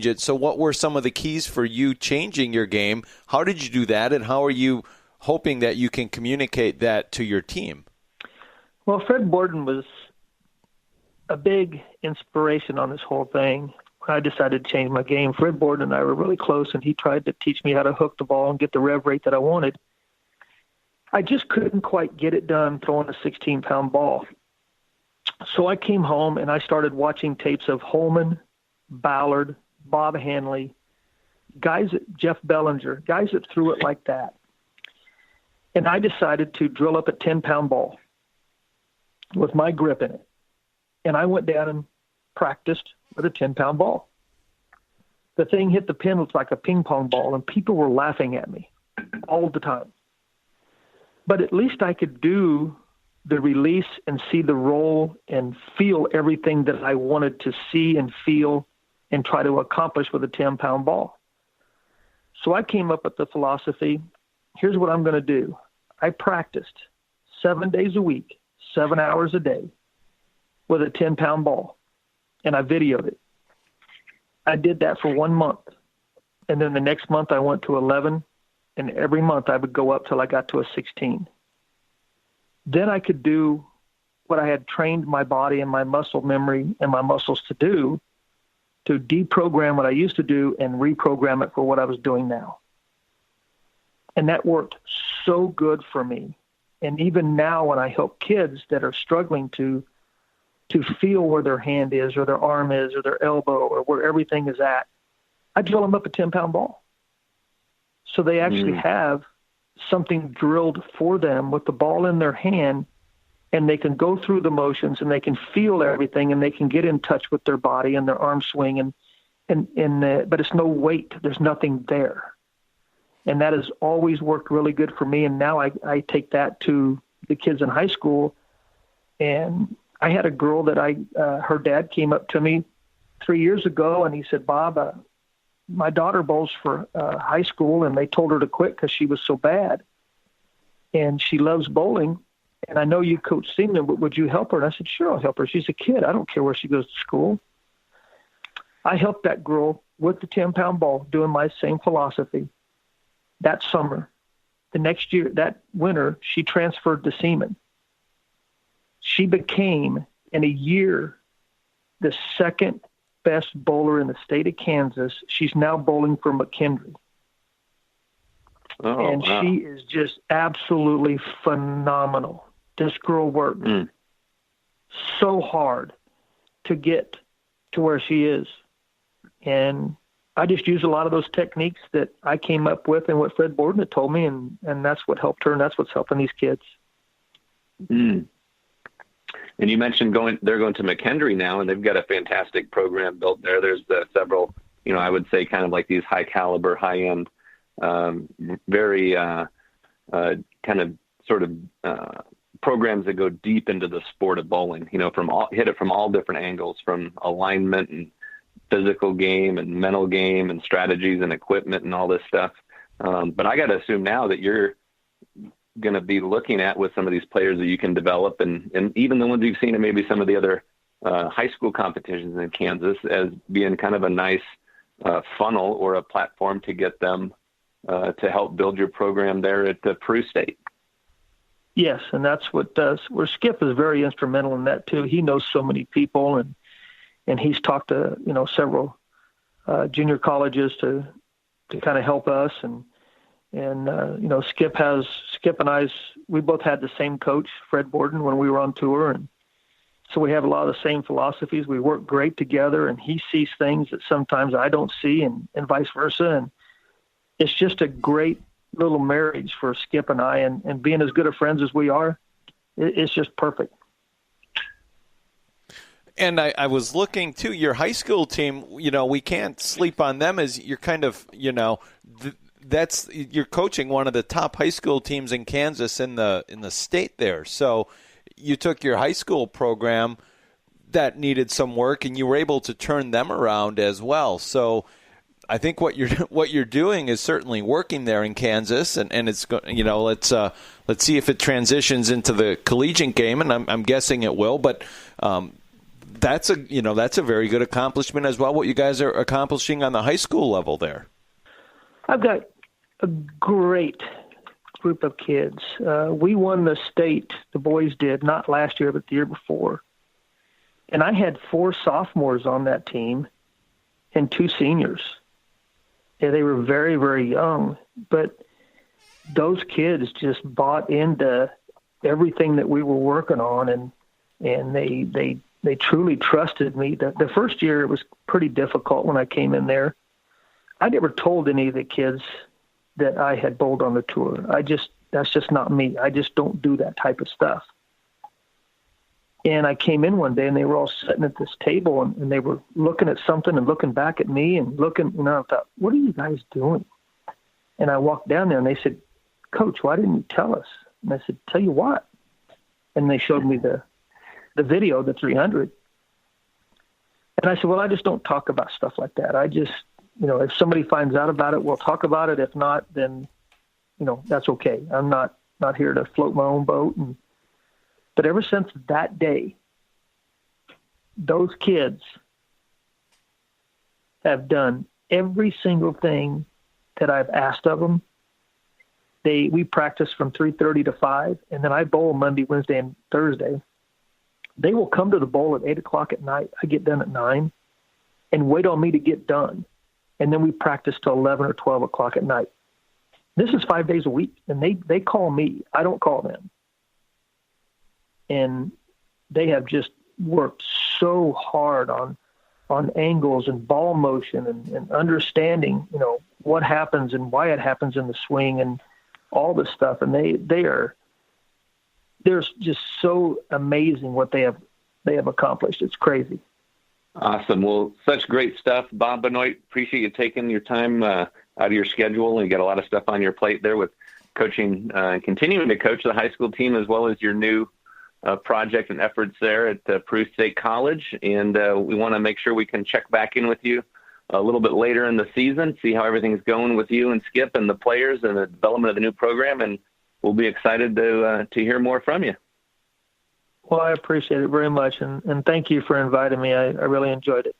it. So what were some of the keys for you changing your game? How did you do that, and how are you hoping that you can communicate that to your team? Well, Fred Borden was a big inspiration on this whole thing. When I decided to change my game, Fred Borden and I were really close, and he tried to teach me how to hook the ball and get the rev rate that I wanted. I just couldn't quite get it done throwing a 16-pound ball. So I came home and I started watching tapes of Holman, Ballard, Bob Hanley, Jeff Bellinger, guys that threw it like that. And I decided to drill up a 10-pound ball with my grip in it. And I went down and practiced with a 10-pound ball. The thing hit the pin, looked like a ping pong ball, and people were laughing at me all the time. But at least I could do the release and see the roll and feel everything that I wanted to see and feel and try to accomplish with a 10-pound ball. So I came up with the philosophy, here's what I'm going to do. I practiced 7 days a week, 7 hours a day with a 10-pound ball, and I videoed it. I did that for 1 month. And then the next month I went to 11, and every month I would go up till I got to a 16. Then I could do what I had trained my body and my muscle memory and my muscles to do, to deprogram what I used to do and reprogram it for what I was doing now. And that worked so good for me. And even now when I help kids that are struggling to feel where their hand is or their arm is or their elbow or where everything is at, I drill them up a 10-pound ball. So they actually have something drilled for them with the ball in their hand, and they can go through the motions and they can feel everything and they can get in touch with their body and their arm swing but it's no weight. There's nothing there. And that has always worked really good for me. And now I take that to the kids in high school. And I had a girl that her dad came up to me 3 years ago and he said, Bob, my daughter bowls for high school, and they told her to quit because she was so bad. And she loves bowling. And I know you coach Seaman, but would you help her? And I said, sure, I'll help her. She's a kid. I don't care where she goes to school. I helped that girl with the 10-pound ball, doing my same philosophy. That summer, the next year, that winter, she transferred to Seaman. She became, in a year, the second best bowler in the state of Kansas. She's now bowling for McKendree. Oh, and wow. She is just absolutely phenomenal. This girl worked so hard to get to where she is. And I just use a lot of those techniques that I came up with and what Fred Borden had told me, and that's what helped her, and that's what's helping these kids. And you mentioned they're going to McKendree now, and they've got a fantastic program built there. There's several, I would say kind of like these high caliber, high end, very kind of sort of programs that go deep into the sport of bowling, hit it from all different angles, from alignment and physical game and mental game and strategies and equipment and all this stuff. But I got to assume now that you're going to be looking at with some of these players that you can develop, and even the ones you've seen in maybe some of the other high school competitions in Kansas, as being kind of a nice funnel or a platform to get them to help build your program there at Peru State. Yes, and that's what does. Where Skip is very instrumental in that too. He knows so many people, and he's talked to several junior colleges to kind of help us, and Skip and we both had the same coach, Fred Borden, when we were on tour, and so we have a lot of the same philosophies. We work great together, and he sees things that sometimes I don't see, and vice versa, and it's just a great little marriage for Skip and I, and being as good of friends as we are, it's just perfect. And I was looking too, your high school team, we can't sleep on them as you're kind of, you're coaching one of the top high school teams in Kansas in the state there. So you took your high school program that needed some work, and you were able to turn them around as well. So I think what you're doing is certainly working there in Kansas, and it's let's see if it transitions into the collegiate game, and I'm guessing it will. But that's a very good accomplishment as well, what you guys are accomplishing on the high school level there. I've got a great group of kids. We won the state, the boys did, not last year, but the year before. And I had 4 sophomores on that team and 2 seniors. Yeah, they were very, very young, but those kids just bought into everything that we were working on, and they truly trusted me. The first year it was pretty difficult when I came in there. I never told any of the kids that I had bowled on the tour. That's just not me. I just don't do that type of stuff. And I came in one day and they were all sitting at this table and they were looking at something and looking back at me and looking, I thought, what are you guys doing? And I walked down there and they said, Coach, why didn't you tell us? And I said, tell you what? And they showed me the video, the 300. And I said, well, I just don't talk about stuff like that. I just, if somebody finds out about it, we'll talk about it. If not, then, that's okay. I'm not here to float my own boat. But ever since that day, those kids have done every single thing that I've asked of them. We practice from 3:30 to 5, and then I bowl Monday, Wednesday, and Thursday. They will come to the bowl at 8 o'clock at night. I get done at 9, and wait on me to get done. And then we practice till 11 or 12 o'clock at night. This is 5 days a week, and they call me. I don't call them. And they have just worked so hard on angles and ball motion and understanding, what happens and why it happens in the swing and all this stuff. And they're just so amazing what they have accomplished. It's crazy. Awesome. Well, such great stuff, Bob Benoit. Appreciate you taking your time out of your schedule, and you got a lot of stuff on your plate there with coaching, continuing to coach the high school team, as well as your new project and efforts there at Peru State College. And we want to make sure we can check back in with you a little bit later in the season, see how everything's going with you and Skip and the players and the development of the new program. And we'll be excited to hear more from you. Well, I appreciate it very much. And thank you for inviting me. I really enjoyed it.